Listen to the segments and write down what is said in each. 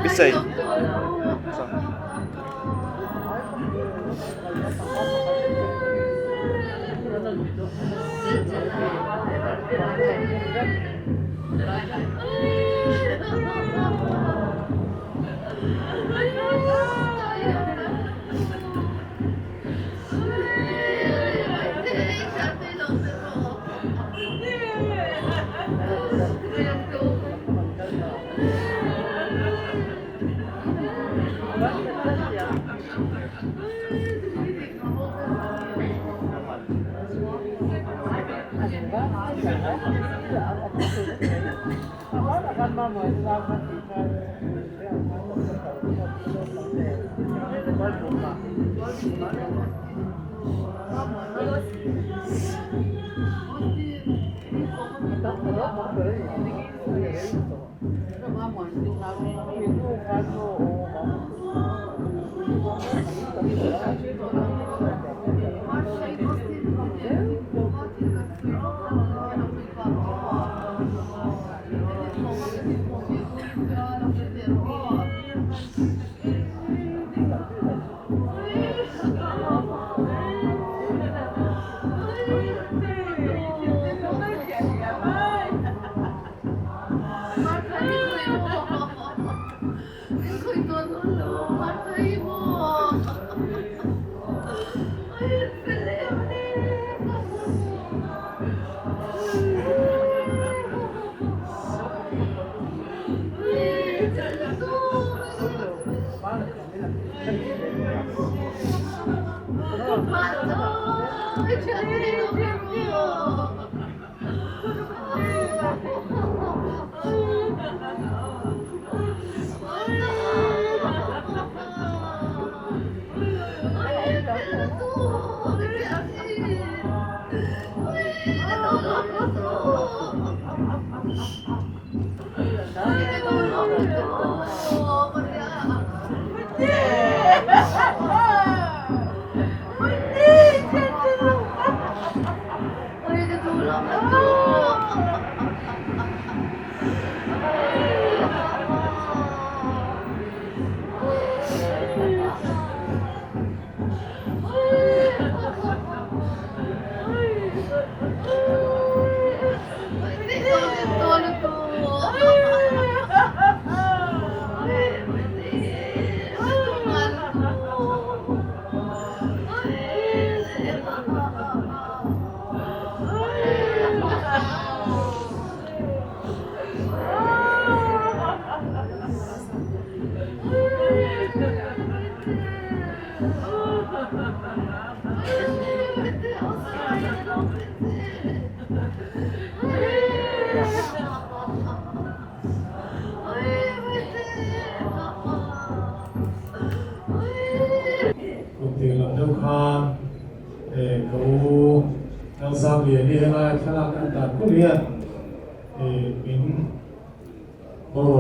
Bisay.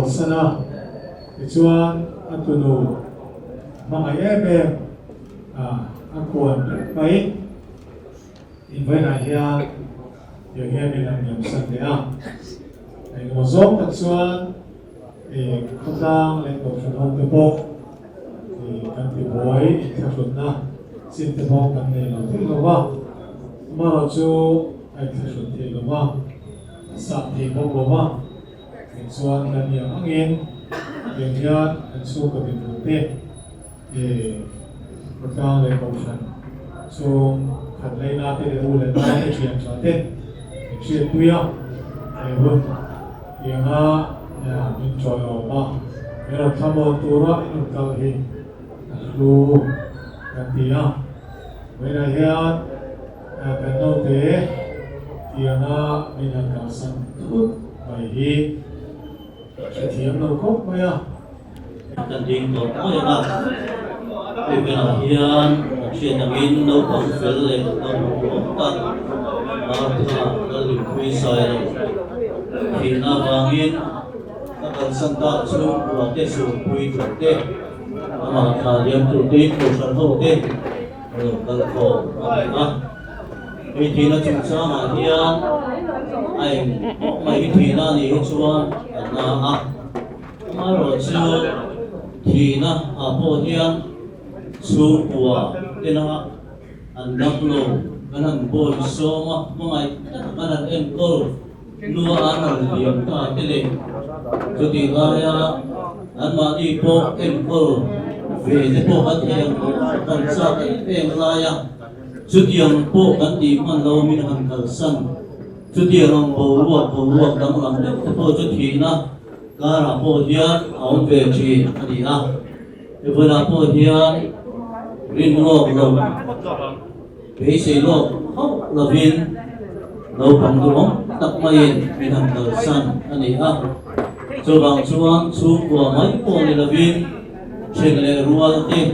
Sana chuan atunu mangai ebe akuan mai invite na hian yang hian minam yang sandea ai ngozong tak chuan khotang le ko chhon te pok kan ti boy thakut na sin te pok kan ne lo thil lo wa ma ro chu ai thakut te lo wa sa ti pok lo wa chuan kan yang angin yang hian an chu ka bin te khotang le ko chhon so khat lai na te ru le na te chiam cha te chi tuya ai hun yang a min choi o ma mera thamo tura in kal hi lu kan tia mera hian kan no te tianga min an ka san thut mai hi thiam no khop maya kan ding to mo ya na pe me na hian chen na min no ko fel le no ko ta ma tha na ri pui sai khi na wangin na kan san ta chu wa te su pui tu te ma tha liam tu te ko san ho te kan ko ma vì thì nó chúng ta mà hiền ai mấy thì nó thì chuan na mà rồi chưa thì nó bộ hiền su của cái nó anh đắp lô cái thằng bồi số mà mày cái thằng em cô lúa ăn là điểm cả cái này cho thì là anh mà đi bộ em cô về cái bộ ăn em còn sao cái em là chút tiền bộ ăn đi mà lâu mình ăn cả sân chút tiền ông bố luộc đóng làm đấy cái bộ chút thì nó cả là bộ hiền ông về thì anh đi cái vừa là bộ hiền viên luộc luộc vì sự luộc là viên lâu bằng đúng tập mày viên hàng cờ sân anh đi cho bằng chuan su của mấy bộ này là viên trên lệ ruột tim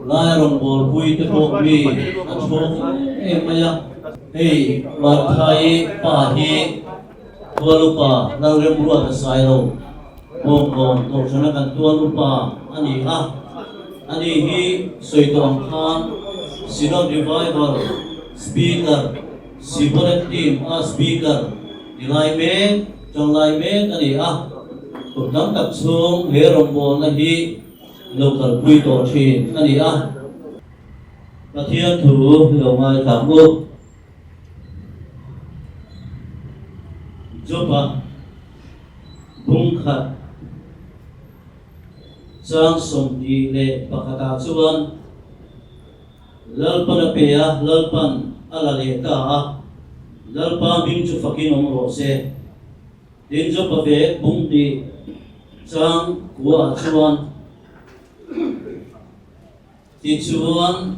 lai rong bol vui tới bộ vì anh chồng em mày hey mặt thay pa hi tua lupa lao rem ruột sai rồi bông bông tổ cho nó cần tua lupa anh đi hi soi tuang khan Sinod Revival Speaker Sibolet Team Speaker Nilai Men trong lai men anh cũng nắm tập xuống hệ rồng bồn là hi local quy tổ truyền anh và thiên thủ đầu mai cảm ơn giúp bung khát sang sông đi lệ pakata chuan lalpan apea lalpan alale ta lalpa bing chu fakin om ro se din jo pa ve bung di chang kwa chuan ti chuan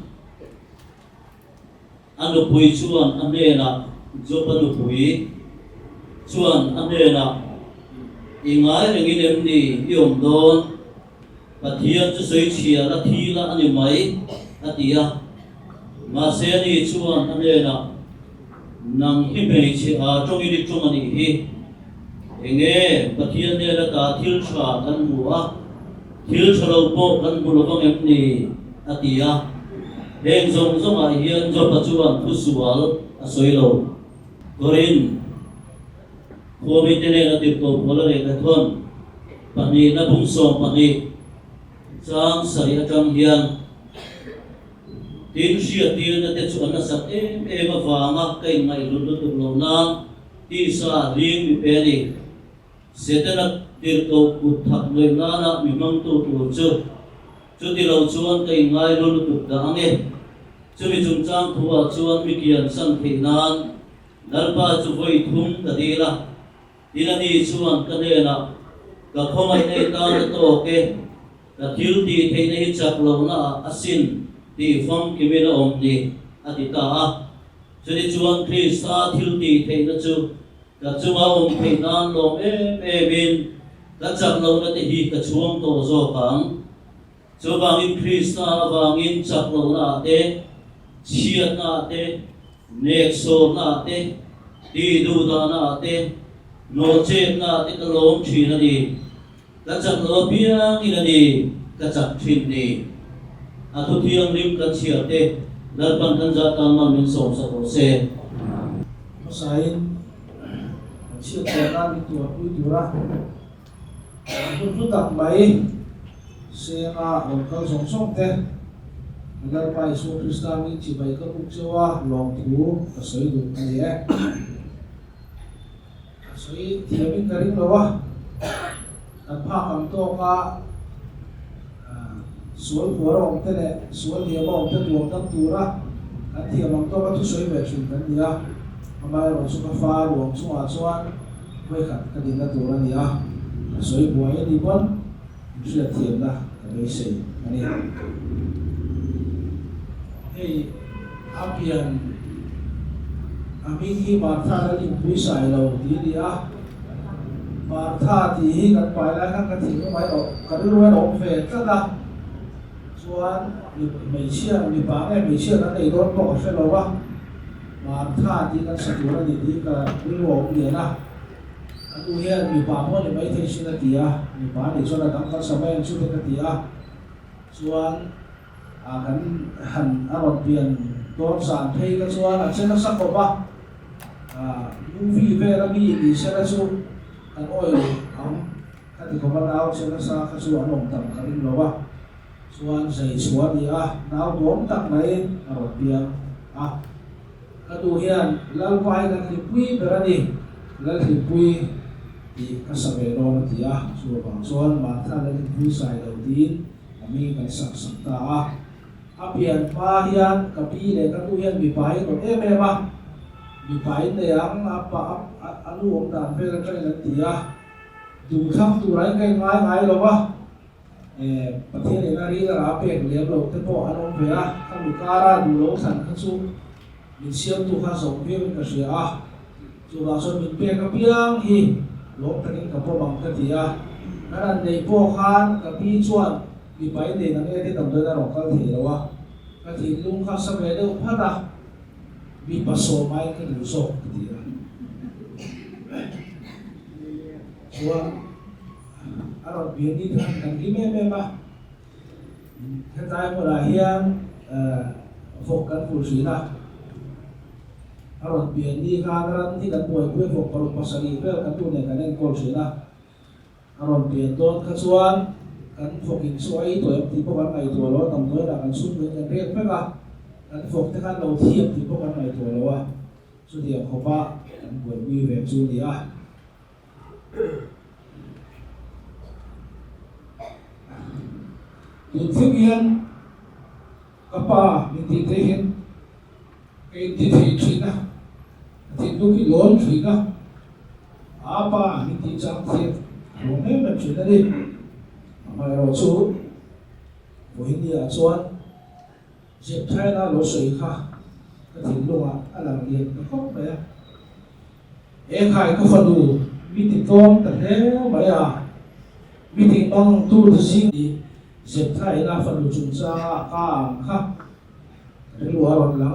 anu pui chuan ane na jo pa nu pui chuan ane na ingai ringin em ni yom don pathian chu soi chia la thi la ani mai atia mà xe đi chuan anh em nào nang hi pe chi trong đi trong anh hi nghe bát thiên này là ta thiếu cha kan mua thiếu cha lâu bộ kan mua vang em ni atia heng zong zong ai hiền cho bát chuan thu sual soi lâu korin covid này là tiếp tục có lời cái thôn pani na bung som pani sang sari trong hiền tin siya tin na te chuan na sak ma wanga kai ngai lu lu lo na ti sa ring mi peri setana tir to put thak noi na mi mang tu chu ti lo chuan kai ngai lu lu da ange chu mi chung chang thuwa chuan mi kian san thei nan dalpa chu voi thum ka dira dilani chuan ka ne na ka khomai nei ta to ke ka thil ti thei nei chak lo na asin ti phong ki mena om ni atita cho đi chuan Krista thiếu ti thei na chu ka chuma om thei nan lo bin ka chak lo na te hi ka chuang to zo kang chu bangin Krista bangin chak lo na te chiat na te nek so na te ti du da na te no che na te ka lom thi na ni ka chak lo piang ni na ni ka chak thin ni thu thiêng lim kan chia te dal pan kan za tan man min som sa ko se sai chia te na mi tu pu ra tu tak mai se nga on kal song song te dal pai su Krista mi chi bai ka pu chawa long thu ka soi du ai e soi thiamin karing lo wa kan pha kam to ka sual kuara om te ne sual dia ba om te tuang tam tura kan thia mang to ka thu soi ve chun kan dia amai ro su ka fa ruang su a chuan voi khat ka din na tura nia ka soi buai ni bon ria thiam na ka bei sei ani hey apian amin hi Martha la lim pui sai lo ti dia Martha ti hi kan pai la kan ka thing mai ro ka ru ro om ve ta da chuan mấy chia mi ba này mấy chia nó đầy đón bỏ xe lâu quá mà tha thì nó sẽ chủ là đi cả cái luồng gì na anh tu hiện mi ba mua thì mấy thế xin là tiền mi ba để cho là đăng cái sao mấy anh cái tiền chuan cái hẳn ăn tiền đón sản thấy cái chuan là trên nó sắc của ba movie về là bị đi xe là chú anh ơi ông cái thì có bắt đầu trên nó sắc cái chuan nồng tầm cái đinh lova chuan dày chuan đi nào đón tặng này ở biển cái đồ hiền lal vai cái pui về đi lal pui thì cái sợi về đó thì chú bằng chuan mà thằng lal pui sai đầu tiên mình cái sắc sắc ta apian pa hian kapi le ka tu hian mi pai ko mi pai ne ang apa anu om dan pe ka le tia du tham tu rai kai ngai lo ba pathian le na ri la pe le lo te po anu pe ka mi kara du lo san ka chu min siam tu kha so pe ka sia chu ba so min pe ka piang hi lo takin ka po bang ka tia karan nei po khan kapi chuan vì vậy thì nó nghe cái tầm tôi đã đọc các thì đâu các thì luôn khác sắp về đâu phát ra vì bà sổ mai cái điều sổ cái gì đó chúa anh nói biến đi thằng thằng cái mẹ mà cái tai một là hiền phục cán phụ sĩ là anh nói biến đi khang ra thì cán buổi quê phục vào lúc pasali về cán tu này cán anh cột sĩ là anh nói biến tôn cái chuan kan fokin suai to ti po kan ai to lo tam to la kan sun kan re pe ka kan fok te kan lo thiam ti po kan ai to lo wa su dia kho pa kan boi wi ve chu dia tu thiam hian ka pa min ti te hian ke ti thei thina ti du ki lon thina apa min ti chang thiam lo me ma thina đi mà rồi chú với địa chuan dẹp thay na lỗ sấy kha cái thìn luôn anh làm liền nó khóc đấy em khai có phần đủ bị tình tôm tận thế mấy bị tình băng tu thì xin đi dẹp thay na phần đủ chúng ta càng kha cái lúa rồi lắm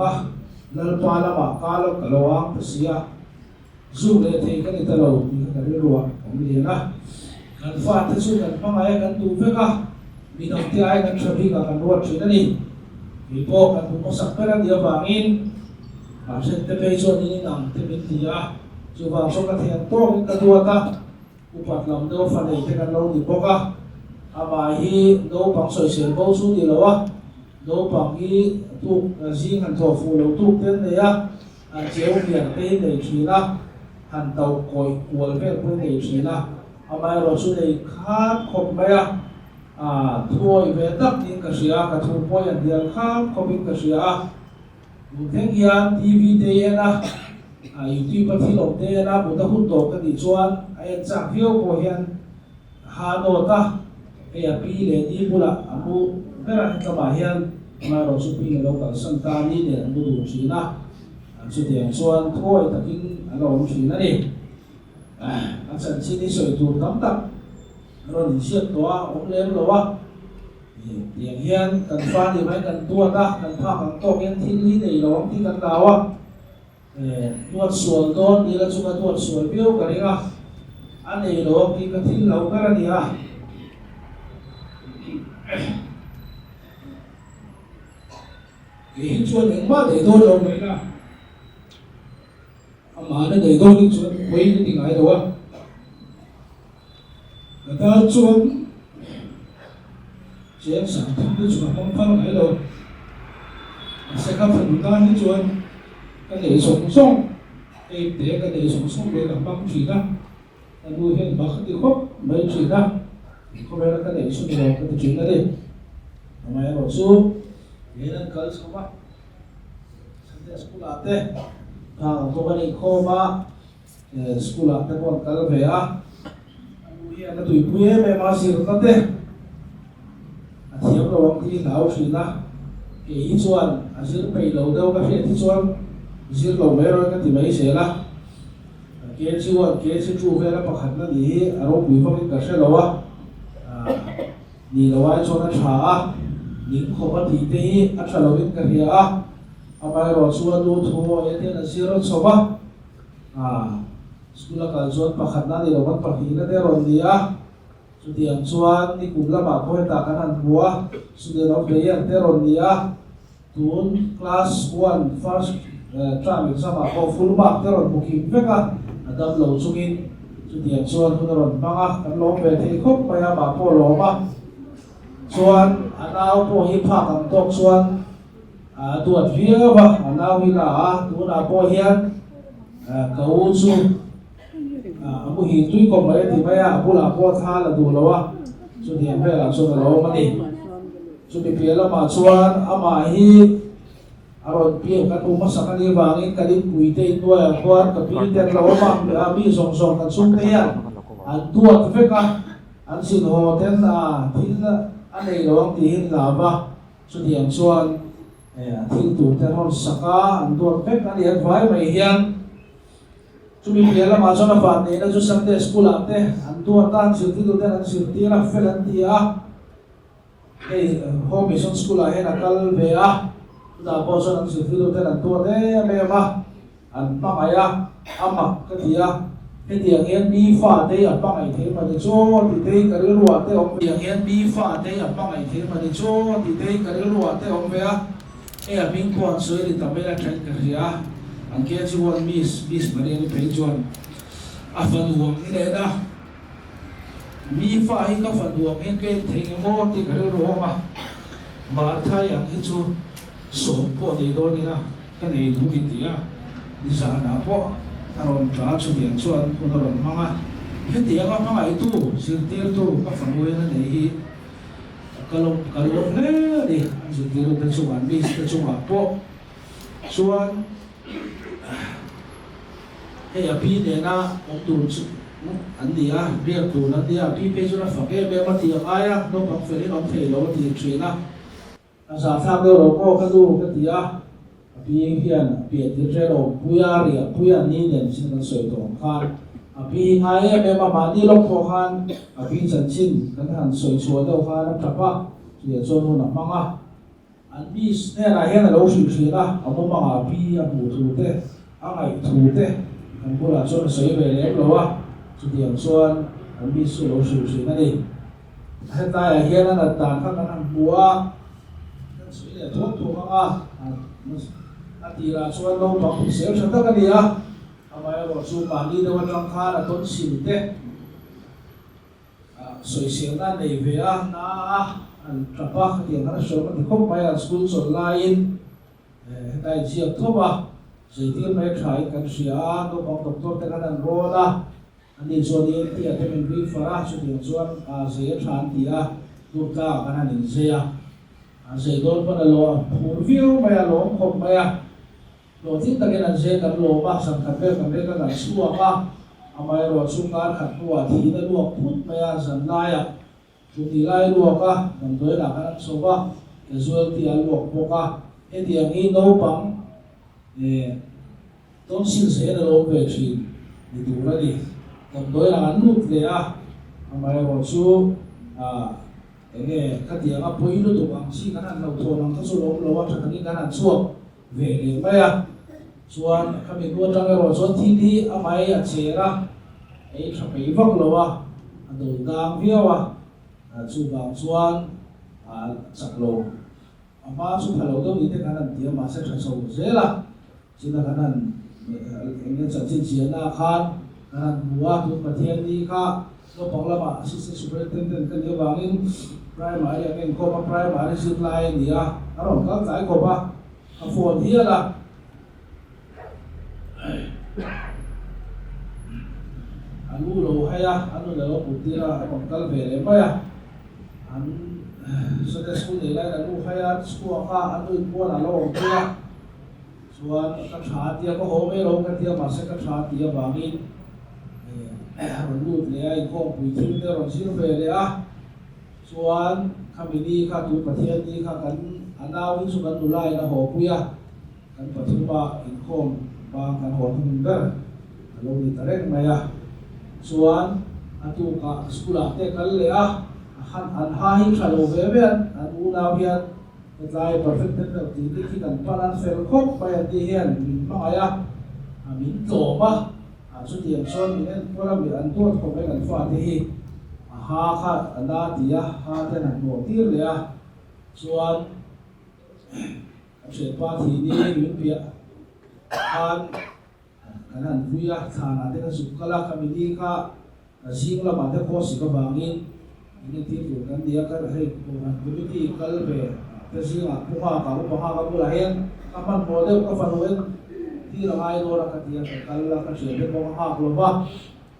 lal pa la ma ka lo ka lo ang pasia zu le thei kan ita lo ka ri lúa om li na kan fa te chu kan pangai kan tu fe ka mi dong ti ai kan thabi ka kan ruat thina ni mi po kan tu sak ka dia wangin a sen te pe chu ni nam te min ti chu wang so ka thian to ka tu ta upat lam do fa nei te kan lo ni po ka ama hi do pang soi sel bo chu ni lo do pang hi tu jing han tho fu lo tu ten ne an cheu hian te nei thina han tàu koi kual ve pui nei thina amai ro chu nei khat khop mai thuai ve tak tin ka sia ka thu poi an dial khat khopin ka sia mu theng hian tv te na youtube pa thilom te na bu ta hun to ka ni chuan ai chak hiu ko hian ha no ta e a pi le ni bula amu bera ka ba hian amai ro chu pi lo ka san ta ni ne an du thina chu tiang chuan thuai takin alo thina ni anh sản sinh đi sợi tụt tắm tập rồi đi siết toa ống lên rồi tiếng hiền cần pha thì mấy cần tua ta cần pha cần to cái thiên lý này đó thì cần đào tuột xuôi đó đi là chúng ta tuột xuôi biểu cái này anh này đó thì cái thiên lâu cái này cái hình chuột những ba để thôi rồi mấy là mà nó để thôi những chuột quay cái tiếng ai đâu người ta chuột chế sản phẩm cái chuột không phân cái đâu sẽ có phần ta những chuột cái để sống sông cái để cái để sống sông để làm băng chỉ ra anh nuôi hiện bác thì khóc mấy chỉ ra không phải là cái để sống được cái chuyện đó đi mà em bảo số thế nên cần sống á sẽ school ate tôi cái này khô mà school ate còn cần về anh nuôi tụi bùi em mà xí rồi thế thiếu rồi thì lão xí na cái chuan xí phải lâu đâu cái chuyện chuan xí lâu mấy rồi cái thì mấy sẽ là cái chu về là bắt hẳn là gì ở đâu bùi phong cái sẽ lâu đi lâu ai cho nó trả những khó bắt thì thế anh trả lâu cái gì amai ro chuan du thu e te na zero chowa skula kal zon pakhat na ni lo ban pahi na te ron dia chu tiang chuan ni kum lama khoi ta kan an bua su de ro pe yan te ron dia tun class 1 first term exam ko full mark teron booking veka adam lo chungin chu tiang chuan hunaron banga kan lo ve thei khop maya ma po lo ma chuan anaw po hi pha kam tok chuan tuat via ba anaw hi la tu na po hian kau chu amu hi tui ko mai ti maya pula po tha la du lawa chu tiang ve la chu lo ma ni chu mi pela ma chuan ama hi aron pia kan uma sakali wangin kalin puite tua kuat kapi ter lawama ami song song kan sung te yan an tuat veka an sin ho ten thil anei lawang ti hin lava chu tiang chuan thil tu ter hon saka an tuat vek ani an vai mai hian chu mi pela ma chuan fa ne na chu Sunday school ate an tuat tan sil ti tu ten an sil ti la fel an ti home mission school a hen akal ve da po so an sil ti tu ten an tuat me ma an pangaya ama ka tia he tiang hian mi fa te a pangai the ma ni cho ti te ka ri ruwa te om tiang hian mi fa te a pangai the ma ni cho ti te ka ri ruwa te om ve a ming kon soi ri ta me la train ka ria an ke chi wan miss mari ni pe chuan a fan wong ni le da mi fa hi ka fan wong hen ke thei mo ti ka ri ruwa ma thai ang hi chu so po ni do ni na ka nei du ki ti ni sa na po aron ta chu tiang chuan ko ron manga he tiang ka manga i tu sil tir tu ka fan we na nei hi kalong le di sil tir ta chu an mi ta chu ma po chuan he a pi ne na om tu chu an dia ria tu na dia pi pe chu na fa ke be ma ti aya no pa fe ni om fe lo ti tri na sa sa do ro ko ka du ka ti pi hian pi ti re ro puya ni nen sin kan soi tong khan pi ai me ma ma ni lo ko khan pi chan chin kan han soi chua do khan ta pa ti chon hu na manga an bi ne na hian lo shu shi na amu ma pi a bu thu te a ngai thu te kan pula chon soi ve le lo wa chu tiang chuan an bi su lo shu shi na ni he ta hian na ta khan kan bua kan soi le thok thu ma atira chuan lo pang sel thata ka ni amai ro chu ma ni do tang kha na ton sil te soi sil na nei ve na an trapa ti na so ma khop mai school so line dai chi a thoba sei ti mai thai kan sia do pang doctor te kan ro la ani so ni ti a te men bi fara chu ti chuan sei than ti du ta kan ani zia sei don pa na lo phur view mai lo khop mai lo tin ta gen an se kan lo ba sam kan be kan suwa ka amai ro chungar khat tua thi na lu phut maya san la ya chu ti lai lu ka kan doi la kan so ba casual ti al lo ko ka e ti ang i no pang ton sil se na lo ve chi ni tu ra di kan doi la kan lut le amai ro chu ka ti ang poi lu tu ang si kan lo tho nang ka so lo wa ta kan ni kan chuak ve le maya chuan kami nuwa tang ero chuan thi amai a chera ei thapei vak lowa ado dang viawa chu bang chuan chak lo ama chu phalo do ni te kanan tia ma se tha so zela china kanan enge cha chin chiana khan kanan buwa tu pathian ni kha lo panglama assistant superintendent kan ye wangin primary and ko primary supply ni aron ka kai ko ba a phone hi la anu lo haya anu lo putira pangkal vele maya an so the school de la anu haya school ka anu po na lo kia suan ka tha tia ko ho me lo ka tia ma se ka tha tia bangin anu le ai ko pui tin de ron sir vele suan kami ni ka tu pathian ni ka kan anaw su kan ulai na ho puya kan pathuma in khom ba kan ho thum ber lo ni tarek maya chuan atu ka skula te kal le han an ha hi thalo ve ve an u na hian lai perfect te ti ki kan palan fel khop pa ti hian min pa ya min to ba chu tiang chon min pora mi an to ko be kan fa te hi ha kha ana ti ha te na no tir le chuan chuyện ba thì đi những việc an cái này vui à thà là cái sự cái là cái mình cả riêng là mà cái khó sự cái bằng in ini ti tu kan dia kan hai bukan ti kal be tesi nga puha ka bulahen kaman model ka fanuen ti la ai do ra ka dia ka kal la ka che be ko ha lo ba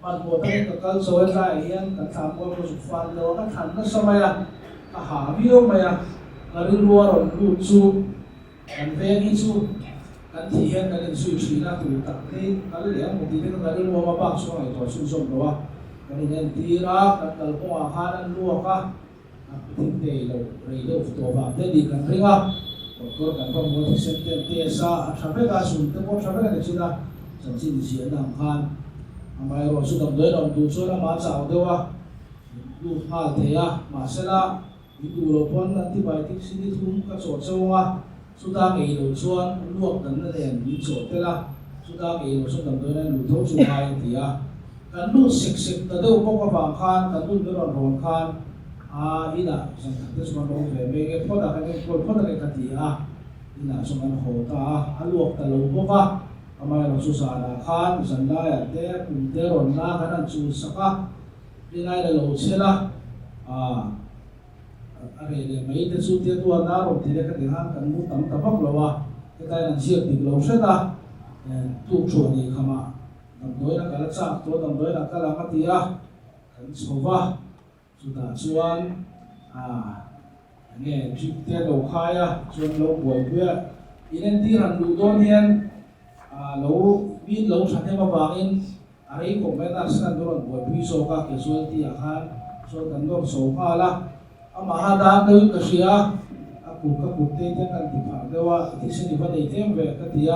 man mo ta ka kal so en ra hian ka tham ko su fan lo ka than na samaya ka ha bio maya ka ri luar on lu chu kan ve ni chu kan thi hian kan su chi na tu tak te kal le mo ti ka ri luar ma ba so ai to su so lo wa cái này tira cái tàu công an han lúa cả tính tệ lâu rồi lâu tổ vào thế đi cần riêng à có cần có một cái sự tiền tiền sa thằng bé cả sủng cái con thằng bé này chỉ là chẳng chỉ tiền làm han mà rồi số đồng đời đồng tu số là mà chào đâu à lu ha thế à mà sẽ là đi tu lâu quan là thì bài tích sinh đi thum cái chỗ sâu à số ta nghĩ lâu xuân luộc tấn là đèn đi chỗ thế là số ta nghĩ lâu số đồng đời này lu thấu số hai thì à kan lu sik ta do ko ka khan kan lu ron ron khan ina sang this one of the mege phoda ka ko phoda ka ti ina so man ho ta aluok ta lo ko ka amai ro su sa na khan san la ya te kun te ron na ka nan chu saka ina la lo chela are le mai te su te tu na ro ti le ka ti han kan mu tam ta bak lo wa ke ta nan siak ti lo se ta tu chu ni khama đôi là cái là chạm tôi đồng đôi là cái là cái gì cái số va chúng ta chuan nghe chụp tiền đầu khai chuan lâu buổi bữa in đi hàng đủ đôi hiền lâu pin lâu sản thêm vào in ấy cũng phải là sản đôi buổi bữa số các cái số thì hàng số cần đôi số ha là mà ha đã đôi cái gì cụ tên tên cần thì phải đâu thì xin đi vào đây thêm về cái gì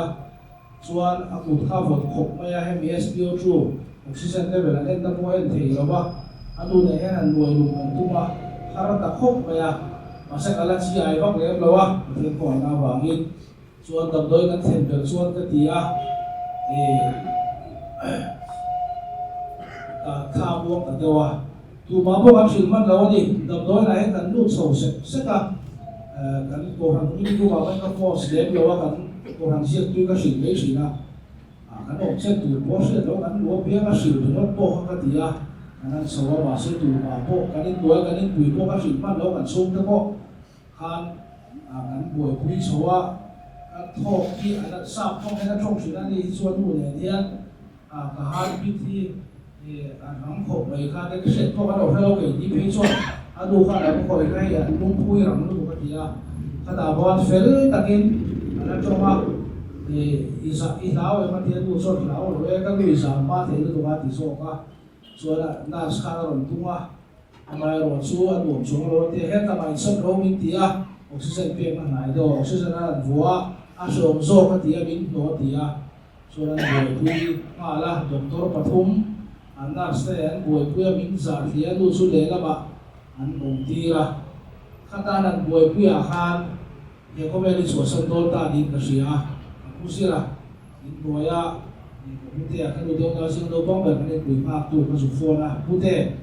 chuan aku kha vot khop maya he SPO chu oxygen level an en ta mo en thei lo ba anu ne hen an nuai lum an tuma khara ta khop maya masa kala chi ai vak le lo wa the ko na wangin chuan dam doi kan then bel chuan ka ti kha buang ta dewa tu ma bo kan sil man lo ni dam doi na he kan lu so se ka kan ko han ni ku ma ka force le lo wa kan cô hàng siết tuy cái sự mấy sự nào cái độ sẽ từ bố sẽ đó cái lúa bia cái sự từ nó bố cái gì cái số mà sẽ từ mà bố cái đến tuổi cái đến tuổi bố cái sự mà nó còn xuống thế bố han cái buổi quý số cái thọ khi cái sắp không hay cái trong sự đó đi xuân mùa này thì cái han biết thì nắng khổ mấy cái sẽ có cái đầu theo cái đi phía xuân đủ cái là có cái lung phui rằng nó cái gì cái đào bón phèn takin anh cho mà thì isao em thì tu sốt lão rồi các người isao mà thì tu cái thì số là na skala rồi tung mà rồi số anh buồn số rồi thì hết là mình sân rồi mình thì oxygen pe mà này đó oxygen là vua số số cái thì mình đó thì số là buổi thì mà là doctor Pathum anh nurse anh buổi thì mình giả thì anh tu số lệ là mà anh buồn thì khát anh buổi thì khan yang kau beli suasana dolta di Asia, kusira, in boya, putih akan duduk nasi lubang berani berima tu masufona putih,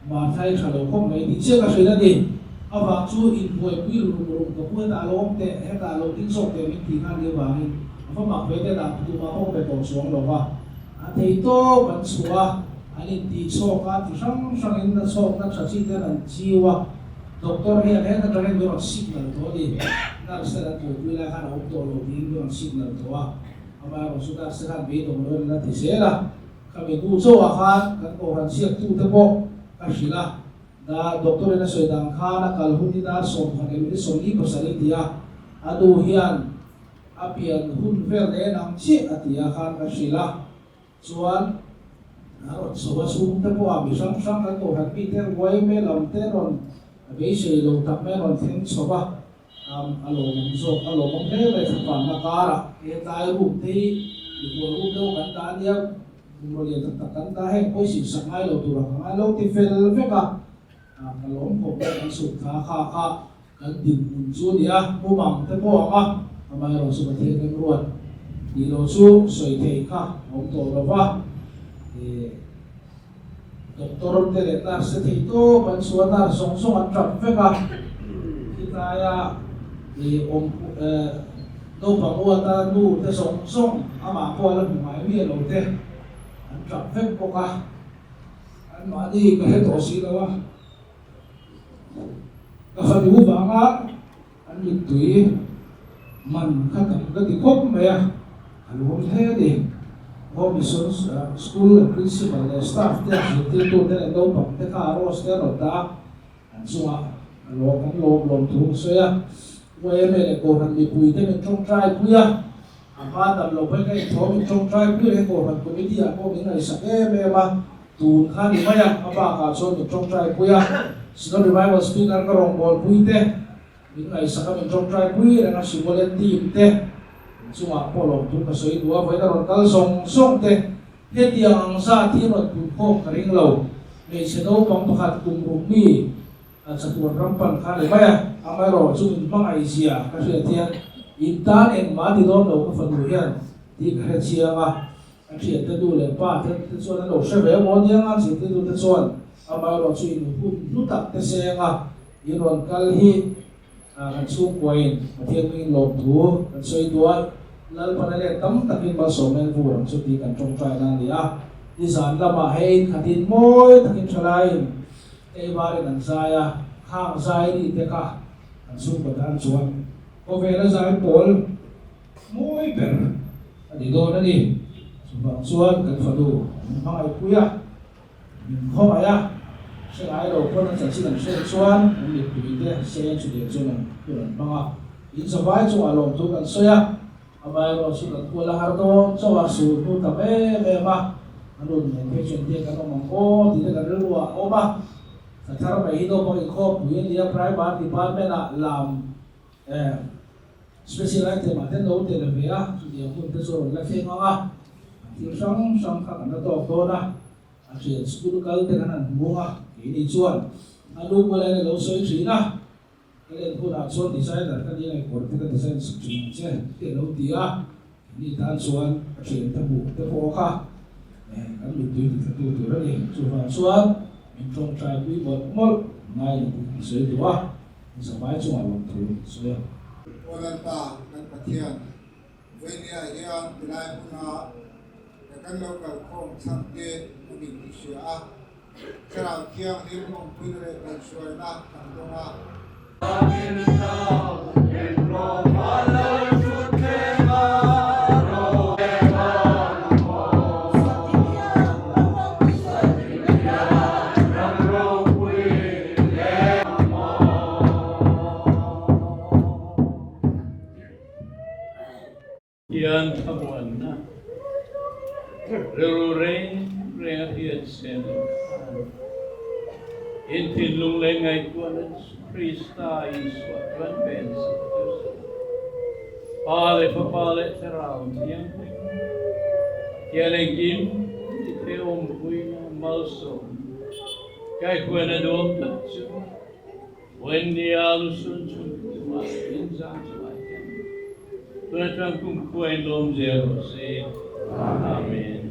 matai kalau kau mai di cek kasih tadi, apa tu in boy biru burung kau talong te, talong insok te mintingan dia bangin, apa mak bete tak tu mak kau betul suang loba, ate itu bansua, ani di soka di sang in sok nak saksi dia dan jiwa. Doktor ni ada yang terkait dengan signal tu ni, nak serat tu bila kan doktor ni dengan signal tu ama sudah serat be doktor na tisela kami tu so akan kan orang siap tu tepo kasila da doktor na sedang kana kalau hindi na so kan ini so ni pasal dia adu hian apian hun verde nang ci atia kan kasila suan so basum tepo abi sang kan orang Peter wai me lam teron bây giờ lâu tập mấy con thêm số ba alo mong thế về thực phẩm là cá hiện tại rụng thì của rụng đâu cắn cá đi rồi liền tập cắn cá hay có sự sẵn ai lâu tuổi hai lâu thì phải phép cái lốm hộp cái sụp khá cái đỉnh xuống đi mua bằng thế mua mà rồi số thế cái luôn đi lâu xuống sợi thế cả ông tổ đó va thì doktor te na se thi to ban suana song an trap fe ka kita ya di đâu bằng mua ta nu ta sống sống mà qua là một máy bia lâu thế anh chọn phép cô ca anh nói đi cái tổ sĩ đâu á cái phần đủ vàng á anh bị tùy mình khát cầm cái gì khóc mày à anh không thế đi hôm bị xuống school principal staff thế thì tôi thế là đâu bằng thế cả rồi thế rồi ta anh xuống anh lom thùng xoay quay em này cô hắn bị bùi thế mình trong trai bùi à ba tầm lộc cái thố mình trong trai bùi cái cô hắn cũng biết đi à cô mình này sắp em mà tuôn khăn đi mày à ba cả số mình trong trai bùi à Sino revival speaker ka rong bol bùi thế mình này sắp mình trong trai bùi là nó sự volunteer team thế chúng à cô lộc thùng cái sợi đũa với nó còn cái song song thế hết tiếng sa thì nó tụt khom cái ring lâu mình sẽ đâu bằng hạt cùng cùng mi sa tuan rampan khale maya amai ro chu in mang ai sia ka hria thian in tan en ma ti dom lo ka fan lu hian ti ka hre chia nga a hria te du le pa te chuan lo hre ve mo dia nga chi te du te chuan amai ro chu in hu lu tak te se nga in ron kal hi kan chu koin thian min lo thu kan soi duai lal panale tam takin ba so men vu ram chu ti kan tong trai na ni a ti san lama hein khatin moi takin thalai cái ba lần dài khang dài đi thế cả anh xuống bờ anh xuống có vẻ là dài bol mỗi bể đi đâu đó đi xuống cần phải đủ mang ai quý à không ai à sẽ ai đâu có nên chỉ cần sẽ xuống mình tùy thế sẽ chủ đề cho mình mang à in sao vậy chúng alom tu cần xoay à bài rồi sự cần qua là hardo cho vào sự tu tập em mà anh luôn những cái chuyện tiền cái nó mong có thì cái cái lúa ô mà thằng mày hít đâu có cái khop bây giờ private department làm specialized mà tên đâu tên là về á thì cũng tên số là khen ngon á thì sáng sáng các anh nó to đó thì school cái tên anh mua á cái đi chuan anh lúc mà lại lâu soi chỉ na cái này cũng đã chuan design là cái này của cái design sự chỉnh chứ cái lâu tí á đi tan chuan thì ta bộ khác anh luyện từ đó đi chuan mình trong trai quý bậc một ngày sửa đũa sẽ phải chung vào thủ sửa Orang ta dan patian, venia yang bilai puna, kan lokal kong sampai Indonesia, kerana kiang ni pun punya pensuai nak kandunga. Yan kabuan na. Rerurain reahiat sen. Intin lung lengay kuanan Krista iswa tuan pensa. Pale terau yang kialegim iteom puina malso. Kai kuana dom tatsu. Wendy alusun chuma inzang Tuhan kung kuain lom zero say Amen.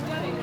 Okay,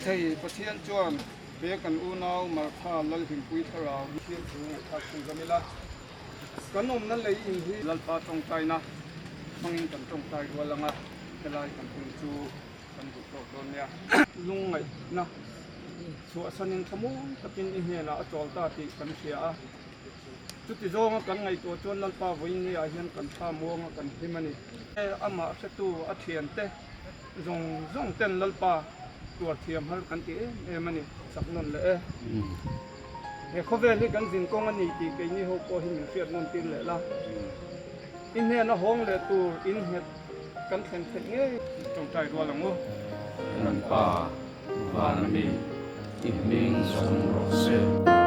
thầy có thiên chuan bé cần u nào mà pha lal hình quý thà rào thiên chủ thà cùng cái là cái nôm nó lấy in hi lal pa trong tay na mang in cần trong tay qua lăng à cái lai cần cùng chu cần cùng pro don ya lung ngày na số sân in thamo tapin in hi là chol ta ti cần xia chút thì do cần ngày tổ chuan lal pa với ni a hian cần pha mua cần himani ama sẽ tu a thiền te zong zong ten lal paตัวเทียมให้กันตีมันนี่สักนนเลยเขาเวลี่กันสิงกงอันนี้ตีกันนี่เขาก็เห็นเสียนนตีนเลยละอินเฮน่ะห้องเลยตัวอินเฮกันแข่งแข่งเงี้ยจงใจรัวหลังมั้งนันป่าวานมีอินมิงสงรสเซ